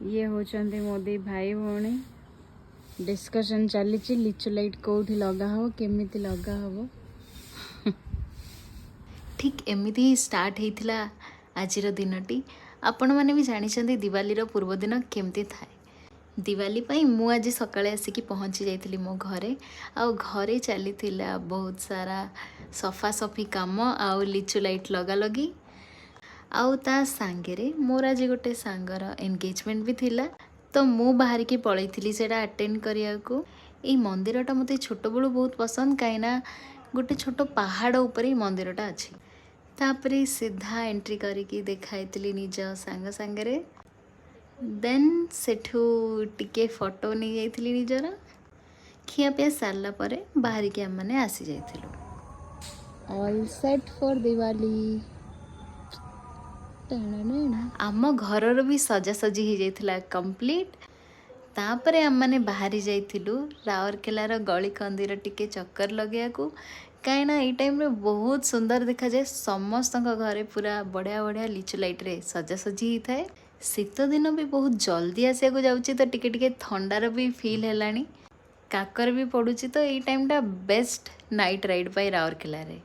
ये होचंदी मोदी भाई भौणी डिस्कशन चली लिचु लाइट कौटी लगा हो केमिति लगा हो। ठीक एमती ही स्टार्ट होता आजिर दिनटी। आपण मैंने भी जानी दिवाली पूर्व दिन केमती थाए। दिवाली मु आज सकाळे आसिकी पहुँची जाइली मो घरे। आ घरे चली बहुत सारा सफा सफी काम आउ लिचु लाइट लगा लगी। आउ ता सांगे मोर आज गोटे सांगर एंगेजमेंट भी थिला, तो मु बाहर की पलैली से अटेंड करिया को। ये मंदिरटा मते छोट बड़ू बहुत पसंद, कहीं गोटे छोट पहाड़ ऊपर ही मंदिरटा अच्छी। तापरे सीधा एंट्री करके देखाई निज सांग सांगे। देन सेठू टिके फोटो नहीं जाइली निजर। खियापिया सारला परे बाहर की आम मैंने आसी जाइलु। All set for Diwali. आम घर भी सजासजी हो जाइला कंप्लीट। तापरे आम मैंने बाहरी जाइलु राउरकेलार गली कंदीर टिके चक्कर लगे को। कहीं ये टाइम रे बहुत सुंदर देखा जाए। समस्त घरे पूरा बढ़िया बढ़िया लिचु लाइट रे सजासजी होता है। शीत दिन भी बहुत जल्दी आसिया जाऊँगी, तो टिके टिके थंडार भी फील है। काकर भी पड़ुची, तो ये टाइम टा बेस्ट नाइट राइड पाई राउरकेला रे।